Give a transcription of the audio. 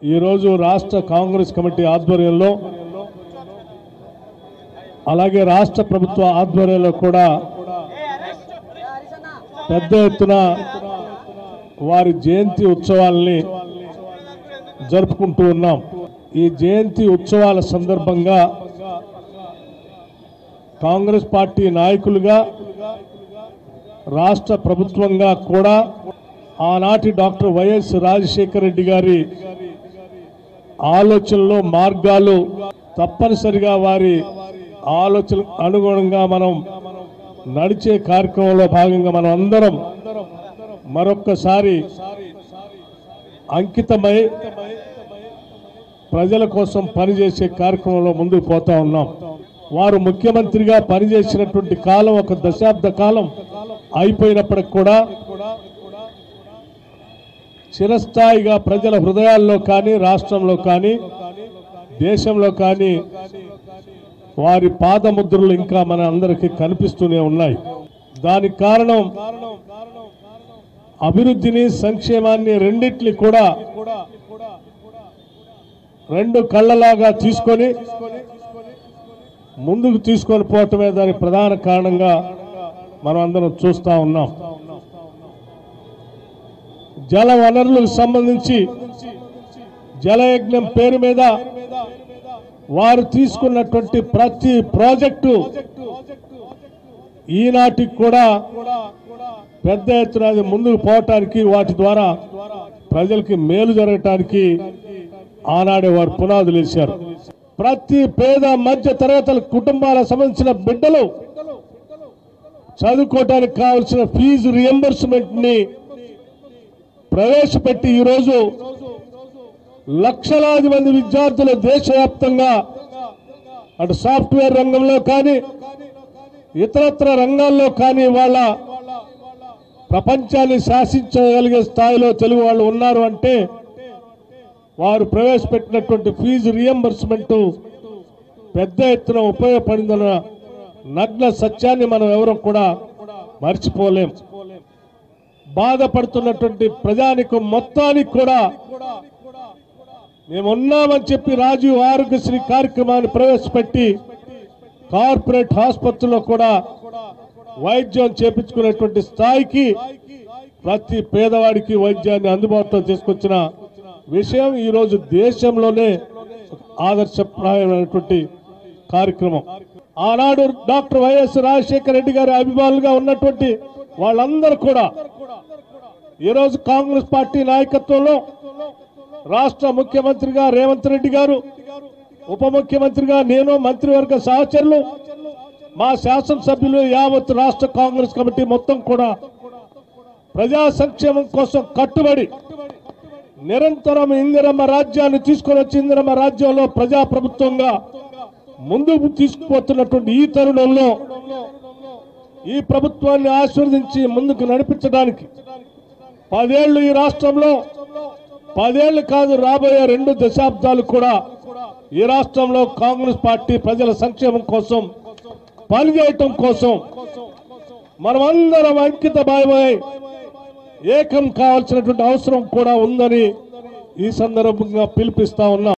ఈ రోజు రాష్ట్ర కాంగ్రెస్ కమిటీ ఆధ్వర్యంలో అలాగే రాష్ట్ర ప్రభుత్వ ఆధ్వర్యంలో కూడా పెద్ద ఎత్తున వారి జయంతి ఉత్సవాల్ని జరుపుకుంటూ ఉన్నాం। ఈ జయంతి ఉత్సవాల సందర్భంగా కాంగ్రెస్ పార్టీ నాయకులుగా రాష్ట్ర ప్రభుత్వంగా కూడా ఆనాటి డాక్టర్ వైఎస్ రాజశేఖర రెడ్డి గారి ఆలోచనలు మార్గాలు తప్పనిసరిగా వారి ఆలోచన అనుగుణంగా మనం నడిచే కార్యక్రమంలో భాగంగా మనం అందరం మరొక్కసారి అంకితమై ప్రజల కోసం పనిచేసే కార్యక్రమంలో ముందుకు పోతా ఉన్నాం। వారు ముఖ్యమంత్రిగా పనిచేసినటువంటి కాలం ఒక దశాబ్ద కాలం అయిపోయినప్పటికి కూడా చిరస్థాయిగా ప్రజల హృదయాల్లో కానీ రాష్ట్రంలో కానీ దేశంలో కానీ వారి పాదముద్రలు ఇంకా మన అందరికీ కనిపిస్తూనే ఉన్నాయి। దానికి కారణం అభివృద్ధిని సంక్షేమాన్ని రెండిట్ని కూడా రెండు కళ్ళలాగా తీసుకొని ముందుకు తీసుకొని పోవటమే దానికి ప్రధాన కారణంగా మనం అందరం చూస్తా ఉన్నాం। జల వనరులకు సంబంధించి జలయజ్ఞం పేరు మీద వారు తీసుకున్నటువంటి ప్రతి ప్రాజెక్టు ఈనాటికి కూడా పెద్ద ఎత్తున ముందుకు పోవటానికి వాటి ద్వారా ప్రజలకి మేలు జరగటానికి ఆనాడే వారు పునాదులు వేశారు। ప్రతి పేద మధ్య తరగతుల కుటుంబాలకు సంబంధించిన బిడ్డలు చదువుకోవడానికి కావాల్సిన ఫీజు రియంబర్స్మెంట్ ని ప్రవేశపెట్టి ఈరోజు లక్షలాది మంది విద్యార్థులు దేశవ్యాప్తంగా అటు సాఫ్ట్వేర్ రంగంలో కానీ ఇతరత్ర రంగాల్లో కానీ వాళ్ళ ప్రపంచాన్ని శాసించగలిగే స్థాయిలో తెలుగు వాళ్ళు ఉన్నారు అంటే వారు ప్రవేశపెట్టినటువంటి ఫీజు రియంబర్స్మెంట్ పెద్ద ఎత్తున ఉపయోగపడిందన్న నగ్న సత్యాన్ని మనం ఎవరూ కూడా మర్చిపోలేం। బాధపడుతున్నటువంటి ప్రజానికం మొత్తానికి కూడా మేమున్నామని చెప్పి రాజీవ్ ఆరోగ్యశ్రీ కార్యక్రమాన్ని ప్రవేశపెట్టి కార్పొరేట్ ఆసుపత్రుల్లో కూడా వైద్యం చేపించుకునేటువంటి స్థాయికి ప్రతి పేదవాడికి వైద్యాన్ని అందుబాటులో తీసుకొచ్చిన విషయం ఈరోజు దేశంలోనే ఆదర్శప్రాయమైనటువంటి కార్యక్రమం। ఆనాడు డాక్టర్ వైఎస్ రాజశేఖర రెడ్డి గారి అభిమానులుగా ఉన్నటువంటి వాళ్ళందరూ కూడా ఈరోజు కాంగ్రెస్ పార్టీ నాయకత్వంలో రాష్ట్ర ముఖ్యమంత్రిగా రేవంత్ రెడ్డి గారు, ఉప ముఖ్యమంత్రిగా నేను, మంత్రివర్గ సహచరులు, మా శాసనసభ్యులు, యావత్ రాష్ట్ర కాంగ్రెస్ కమిటీ మొత్తం కూడా ప్రజా సంక్షేమం కోసం కట్టుబడి నిరంతరం ఇందిరమ్మ రాజ్యాన్ని తీసుకొని వచ్చి ఇందిరమ్మ రాజ్యంలో ప్రజాప్రభుత్వంగా ముందుకు తీసుకుపోతున్నటువంటి ఈ తరుణంలో ఈ ప్రభుత్వాన్ని ఆశీర్వదించి ముందుకు నడిపించడానికి 10 ఏళ్లు ఈ రాష్ట్రంలో 10 ఏళ్లు కాదు రాబోయే 2 దశాబ్దాలు కూడా ఈ రాష్ట్రంలో కాంగ్రెస్ పార్టీ ప్రజల సంక్షేమం కోసం పనిచేయటం కోసం మనమందరం అంకిత భావమై ఏకం కావాల్సినటువంటి అవసరం కూడా ఉందని ఈ సందర్భంగా పిలుపుస్తా ఉన్నాం।